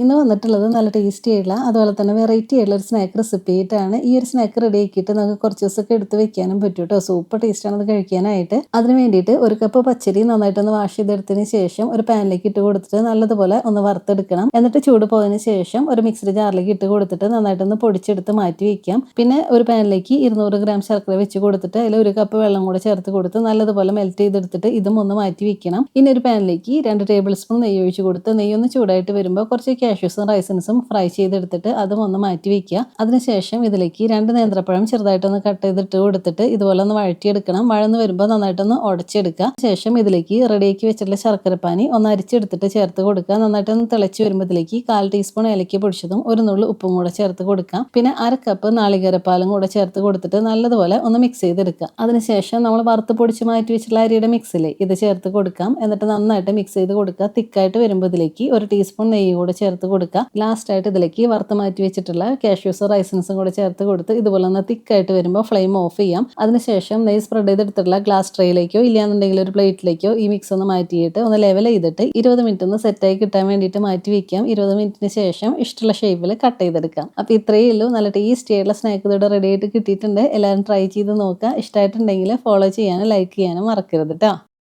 ഇന്ന് വന്നിട്ടുള്ളത് നല്ല ടേസ്റ്റി ആയിട്ടുള്ള അതുപോലെ തന്നെ വെറൈറ്റി ആയിട്ടുള്ള ഒരു സ്നാക്ക് റെസിപ്പി ആയിട്ടാണ്. ഈ ഒരു സ്നാക്ക് റെഡി ആക്കിയിട്ട് നമുക്ക് കുറച്ച് ദിവസമൊക്കെ എടുത്ത് വെക്കാനും പറ്റും കേട്ടോ. സൂപ്പർ ടേസ്റ്റാണ് അത് കഴിക്കാനായിട്ട്. അതിന് വേണ്ടിയിട്ട് ഒരു കപ്പ് പച്ചരി നന്നായിട്ടൊന്ന് വാഷ് ചെയ്തെടുത്തതിന് ശേഷം ഒരു പാനിലേക്ക് ഇട്ട് കൊടുത്തിട്ട് നല്ലതുപോലെ ഒന്ന് വറുത്തെടുക്കണം. എന്നിട്ട് ചൂട് പോയതിന് ശേഷം ഒരു മിക്സിയുടെ ജാറിലേക്ക് ഇട്ട് കൊടുത്തിട്ട് നന്നായിട്ടൊന്ന് പൊടിച്ചെടുത്ത് മാറ്റി വെക്കാം. പിന്നെ ഒരു പാനിലേക്ക് 200 ഗ്രാം ശർക്കര വെച്ച് കൊടുത്തിട്ട് അതിൽ ഒരു കപ്പ് വെള്ളം കൂടെ ചേർത്ത് കൊടുത്ത് നല്ലതുപോലെ മെൽറ്റ് ചെയ്തെടുത്തിട്ട് ഇതും ഒന്ന് മാറ്റി വെക്കണം. ഇനി ഒരു പാനിലേക്ക് 2 ടേബിൾ സ്പൂൺ നെയ്യ് ഒഴിച്ച് കൊടുത്ത് നെയ്യൊന്ന് ചൂടായിട്ട് വരുമ്പോൾ കുറച്ച് കാഷ്യൂസും റൈസിൻസും ഫ്രൈ ചെയ്തെടുത്തിട്ട് അതും ഒന്ന് മാറ്റി വെക്കുക. അതിനുശേഷം ഇതിലേക്ക് 2 നേന്ത്രപ്പഴം ചെറുതായിട്ടൊന്ന് കട്ട് ചെയ്തിട്ട് കൊടുത്തിട്ട് ഇതുപോലെ ഒന്ന് വഴറ്റിയെടുക്കണം. വഴന്ന് വരുമ്പോൾ നന്നായിട്ടൊന്ന് ഉടച്ചെടുക്കുക. ശേഷം ഇതിലേക്ക് റെഡിയാക്കി വെച്ചിട്ടുള്ള ശർക്കരപ്പാനി ഒന്ന് അരിച്ചെടുത്തിട്ട് ചേർത്ത് കൊടുക്കുക. നന്നായിട്ടൊന്ന് തിളച്ച് വരുമ്പോൾ ഇതിലേക്ക് 1/4 ടീസ്പൂൺ ഏലക്ക പൊടിച്ചതും ഒരു നുള്ളു ഉപ്പും കൂടെ ചേർത്ത് കൊടുക്കാം. പിന്നെ 1/2 കപ്പ് നാളികേരപ്പാലും കൂടെ ചേർത്ത് കൊടുത്തിട്ട് നല്ലതുപോലെ ഒന്ന് മിക്സ് ചെയ്തെടുക്കുക. അതിനുശേഷം നമ്മൾ വറുത്ത് പൊടിച്ച് മാറ്റി വെച്ചിട്ടുള്ള അരിയുടെ മിക്സിലെ ഇത് ചേർത്ത് കൊടുക്കാം. എന്നിട്ട് നന്നായിട്ട് മിക്സ് ചെയ്ത് കൊടുക്കുക. തിക്കായിട്ട് വരുമ്പോൾ ഇതിലേക്ക് 1 ടീസ്പൂൺ നെയ്യ് കൂടെ ചേർത്ത് കൊടുക്കുക. ലാസ്റ്റ് ആയിട്ട് ഇതിലേക്ക് വറുത്ത് മാറ്റി വെച്ചിട്ടുള്ള കാഷ്യൂസും റൈസിൻസും കൂടെ ചേർത്ത് കൊടുത്ത് ഇതുപോലെ ഒന്ന് തിക്കായിട്ട് വരുമ്പോൾ ഫ്ലെയിം ഓഫ് ചെയ്യാം. അതിനുശേഷം നെയ്യ് സ്പ്രെഡ് ചെയ്തെടുത്തിട്ടുള്ള ഗ്ലാസ് ട്രേയിലേക്കോ ഇല്ലാന്നുണ്ടെങ്കിൽ ഒരു പ്ലേറ്റിലേക്കോ ഈ മിക്സ് ഒന്ന് മാറ്റിയിട്ട് ഒന്ന് ലെവൽ ചെയ്തിട്ട് 20 മിനിറ്റ് ഒന്ന് സെറ്റായി കിട്ടാൻ വേണ്ടിയിട്ട് മാറ്റി വെക്കാം. 20 മിനിറ്റിന് ശേഷം ഇഷ്ടമുള്ള ഷേപ്പിൽ കട്ട് ചെയ്തെടുക്കാം. അപ്പോൾ ഇത്രയേ ഉള്ളൂ. നല്ല ടേസ്റ്റി ആയിട്ടുള്ള സ്നാക്ക് ഇതോടെ റെഡി ആയിട്ട് കിട്ടിയിട്ടുണ്ട്. എല്ലാവരും ട്രൈ ചെയ്ത് നോക്കുക. ഇഷ്ടമായിട്ടുണ്ടെങ്കിൽ ഫോളോ ചെയ്യാനും ലൈക്ക് ചെയ്യാനും മറക്കരുത് കേട്ടോ.